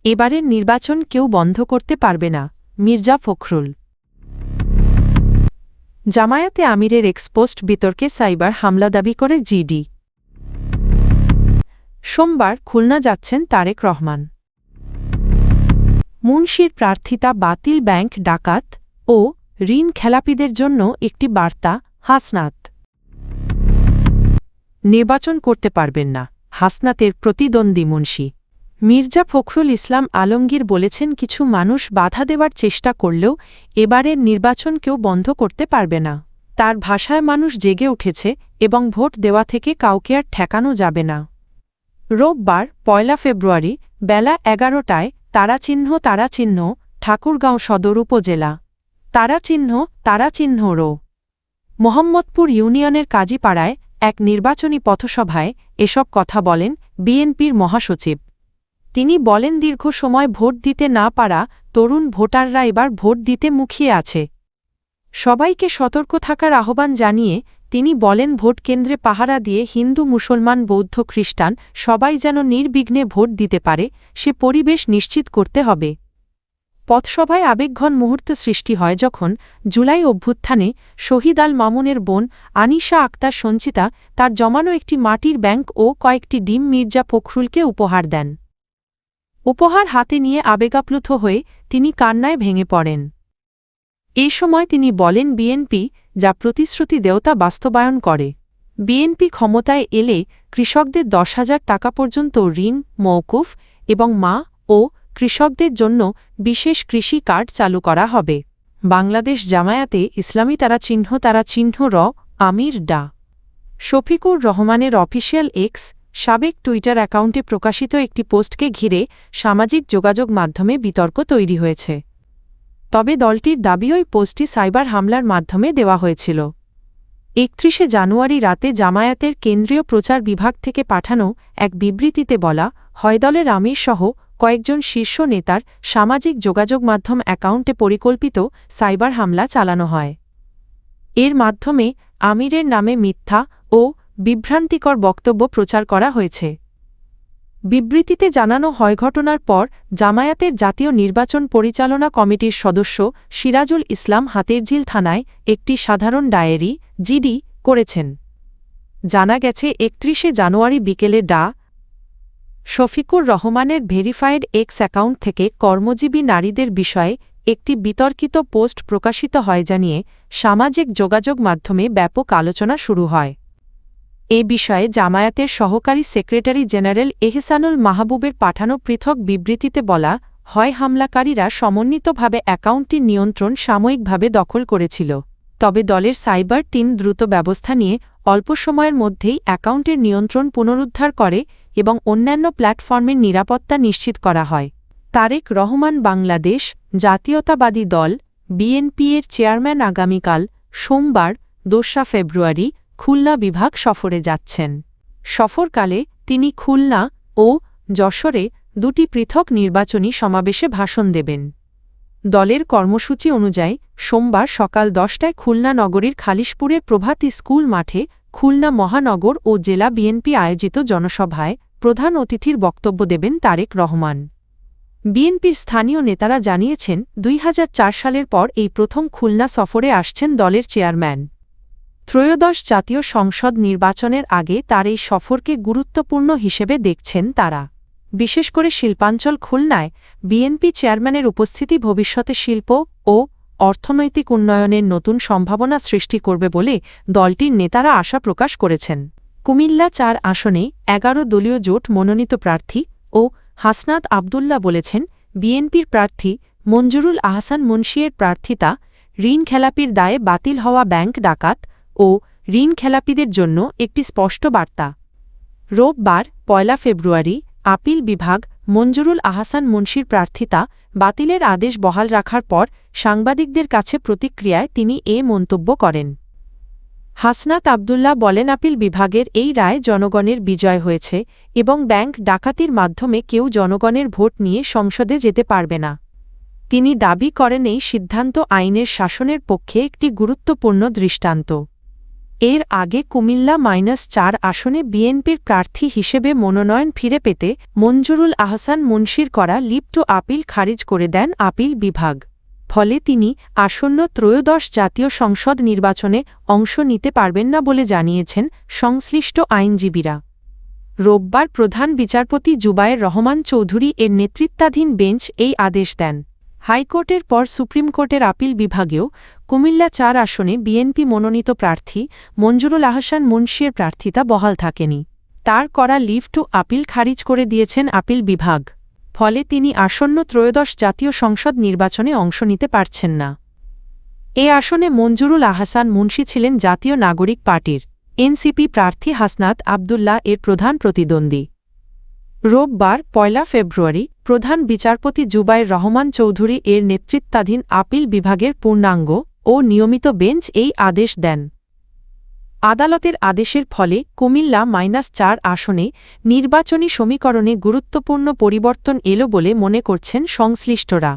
এবারের নির্বাচন কেউ বন্ধ করতে পারবে না, মির্জা ফখরুল। জামায়াতে আমিরের এক্সপোস্ট বিতর্কে সাইবার হামলা দাবি করে জিডি। সোমবার খুলনা যাচ্ছেন তারেক রহমান। মুনশির প্রার্থিতা বাতিল, ব্যাংক ডাকাত ও ঋণ খেলাপিদের জন্য একটি বার্তা। হাসনাত নির্বাচন করতে পারবেন না, হাসনাতের প্রতিদ্বন্দ্বী মুনশি। মির্জা ফখরুল ইসলাম আলমগীর বলেছেন, কিছু মানুষ বাধা দেওয়ার চেষ্টা করলেও এবারের নির্বাচন কেউ বন্ধ করতে পারবে না। তার ভাষায় মানুষ জেগে উঠেছে এবং ভোট দেওয়া থেকে কাউকে আর ঠেকানো যাবে না। রোববার ১ ফেব্রুয়ারি বেলা ১১টায় তারাচিহ্ন ঠাকুরগাঁও সদর উপজেলা তারাচিহ্ন মোহাম্মদপুর ইউনিয়নের কাজীপাড়ায় এক নির্বাচনী পথসভায় এসব কথা বলেন বিএনপির মহাসচিব। তিনি বলেন, দীর্ঘ সময় ভোট দিতে না পারা তরুণ ভোটাররা এবার ভোট দিতে মুখিয়ে আছে। সবাইকে সতর্ক থাকার আহ্বান জানিয়ে তিনি বলেন, ভোট কেন্দ্রে পাহারা দিয়ে হিন্দু, মুসলমান, বৌদ্ধ, খ্রিস্টান সবাই যেন নির্বিঘ্নে ভোট দিতে পারে সে পরিবেশ নিশ্চিত করতে হবে। পথসভায় আবেগঘন মুহূর্ত সৃষ্টি হয় যখন জুলাই অভ্যুত্থানে শহীদ আল মামুনের বোন আনিশা আক্তার সঞ্চিতা তার জমানো একটি মাটির ব্যাংক ও কয়েকটি ডিম মির্জা ফখরুলকে উপহার দেন। উপহার হাতে নিয়ে আবেগাপ্লুত হয়ে তিনি কান্নায় ভেঙে পড়েন। এ সময় তিনি বলেন, বিএনপি যা প্রতিশ্রুতি দেওতা বাস্তবায়ন করে। বিএনপি ক্ষমতায় এলে কৃষকদের ১০,০০০ টাকা পর্যন্ত ঋণ মওকুফ এবং মা ও কৃষকদের জন্য বিশেষ কৃষি কার্ড চালু করা হবে। বাংলাদেশ জামায়াতে ইসলামী তারাচিহ্ন আমির ডা শফিকুর রহমানের অফিসিয়াল এক্স সাবেক টুইটার অ্যাকাউন্টে প্রকাশিত একটি পোস্টকে ঘিরে সামাজিক যোগাযোগ মাধ্যমে বিতর্ক তৈরি হয়েছে। তবে দলটির দাবি, ওই পোস্টটি সাইবার হামলার মাধ্যমে দেওয়া হয়েছিল। ৩১ জানুয়ারি রাতে জামায়াতের কেন্দ্রীয় প্রচার বিভাগ থেকে পাঠানো এক বিবৃতিতে বলা হয়, দলের আমিরসহ কয়েকজন শীর্ষ নেতার সামাজিক যোগাযোগ মাধ্যম অ্যাকাউন্টে পরিকল্পিত সাইবার হামলা চালানো হয়। এর মাধ্যমে আমিরের নামে মিথ্যা ও বিভ্রান্তিকর বক্তব্য প্রচার করা হয়েছে। বিবৃতিতে জানানো হয়, ঘটনার পর জামায়াতের জাতীয় নির্বাচন পরিচালনা কমিটির সদস্য সিরাজুল ইসলাম হাতিরঝিল থানায় একটি সাধারণ ডায়েরি জিডি করেছেন। জানা গেছে, ৩১ জানুয়ারি বিকেলে ডা শফিকুর রহমানের ভেরিফায়েড এক্স অ্যাকাউন্ট থেকে কর্মজীবী নারীদের বিষয়ে একটি বিতর্কিত পোস্ট প্রকাশিত হয়, জানিয়ে সামাজিক যোগাযোগ মাধ্যমে ব্যাপক আলোচনা শুরু হয়। এ বিষয়ে জামায়াতের সহকারী সেক্রেটারি জেনারেল এহসানুল মাহবুবের পাঠানো পৃথক বিবৃতিতে বলা হয়, হামলাকারীরা সমন্বিতভাবে অ্যাকাউন্টটির নিয়ন্ত্রণ সাময়িকভাবে দখল করেছিল। তবে দলের সাইবার টিম দ্রুত ব্যবস্থা নিয়ে অল্প সময়ের মধ্যেই অ্যাকাউন্টের নিয়ন্ত্রণ পুনরুদ্ধার করে এবং অন্যান্য প্ল্যাটফর্মের নিরাপত্তা নিশ্চিত করা হয়। তারেক রহমান বাংলাদেশ জাতীয়তাবাদী দল বিএনপি এর চেয়ারম্যান আগামীকাল সোমবার ২ ফেব্রুয়ারি খুলনা বিভাগ সফরে যাচ্ছেন। সফরকালে তিনি খুলনা ও যশোরে দুটি পৃথক নির্বাচনী সমাবেশে ভাষণ দেবেন। দলের কর্মসূচি অনুযায়ী সোমবার সকাল ১০টায় খুলনা নগরীর খালিশপুরের প্রভাতী স্কুল মাঠে খুলনা মহানগর ও জেলা বিএনপি আয়োজিত জনসভায় প্রধান অতিথির বক্তব্য দেবেন তারেক রহমান। বিএনপির স্থানীয় নেতারা জানিয়েছেন, ২০০৪ সালের পর এই প্রথম খুলনা সফরে আসছেন দলের চেয়ারম্যান। ত্রয়োদশ জাতীয় সংসদ নির্বাচনের আগে তার এই সফরকে গুরুত্বপূর্ণ হিসেবে দেখছেন তারা। বিশেষ করে শিল্পাঞ্চল খুলনায় বিএনপি চেয়ারম্যানের উপস্থিতি ভবিষ্যতে শিল্প ও অর্থনৈতিক উন্নয়নের নতুন সম্ভাবনা সৃষ্টি করবে বলে দলটির নেতারা আশা প্রকাশ করেছেন। কুমিল্লা ৪ আসনে ১১ দলীয় জোট মনোনীত প্রার্থী ও হাসনাত আবদুল্লাহ বলেছেন, বিএনপির প্রার্থী মঞ্জুরুল আহসান মুন্সিয়ের প্রার্থিতা ঋণ খেলাপির দায়ে বাতিল হওয়া ব্যাংক ডাকাত ও ঋণ খেলাপিদের জন্য একটি স্পষ্ট বার্তা। রোববার ১ ফেব্রুয়ারি আপিল বিভাগ মঞ্জুরুল আহসান মুন্সির প্রার্থিতা বাতিলের আদেশ বহাল রাখার পর সাংবাদিকদের কাছে প্রতিক্রিয়ায় তিনি এ মন্তব্য করেন। হাসনাত আবদুল্লাহ বলেন, আপিল বিভাগের এই রায় জনগণের বিজয় হয়েছে এবং ব্যাংক ডাকাতির মাধ্যমে কেউ জনগণের ভোট নিয়ে সংসদে যেতে পারবে না। তিনি দাবি করেন, এই সিদ্ধান্ত আইনের শাসনের পক্ষে একটি গুরুত্বপূর্ণ দৃষ্টান্ত। এর আগে কুমিল্লা -4 আসনে বিএনপির প্রার্থী হিসেবে মনোনয়ন ফিরে পেতে মঞ্জুরুল আহসান মুন্সির করা লিভ টু আপিল খারিজ করে দেন আপিল বিভাগ। ফলে তিনি আসন্ন ত্রয়োদশ জাতীয় সংসদ নির্বাচনে অংশ নিতে পারবেন না বলে জানিয়েছেন সংশ্লিষ্ট আইনজীবীরা। রোববার প্রধান বিচারপতি জুবায়ের রহমান চৌধুরী এর নেতৃত্বাধীন বেঞ্চ এই আদেশ দেন। হাইকোর্টের পর সুপ্রিম কোর্টের আপিল বিভাগেও কুমিল্লা 4 আসনে বিএনপি মনোনীত প্রার্থী মঞ্জুরুল আহসান মুন্সির প্রার্থিতা বহাল থাকেনি। তার করা লিভ টু আপিল খারিজ করে দিয়েছেন আপিল বিভাগ। ফলে তিনি আসন্ন ত্রয়োদশ জাতীয় সংসদ নির্বাচনে অংশ নিতে পারছেন না। এ আসনে মঞ্জুরুল আহসান মুন্সি ছিলেন জাতীয় নাগরিক পার্টির এনসিপি প্রার্থী হাসনাত আবদুল্লাহ এর প্রধান প্রতিদ্বন্দ্বী। রোববার 1 ফেব্রুয়ারি প্রধান বিচারপতি জুবায়ের রহমান চৌধুরী এর নেতৃত্বাধীন আপিল বিভাগের পূর্ণাঙ্গ ও নিয়মিত বেঞ্চ এই আদেশ দেন। আদালতের আদেশের ফলে কুমিল্লা -4 আসনে নির্বাচনী সমীকরণে গুরুত্বপূর্ণ পরিবর্তন এল বলে মনে করছেন সংশ্লিষ্টরা।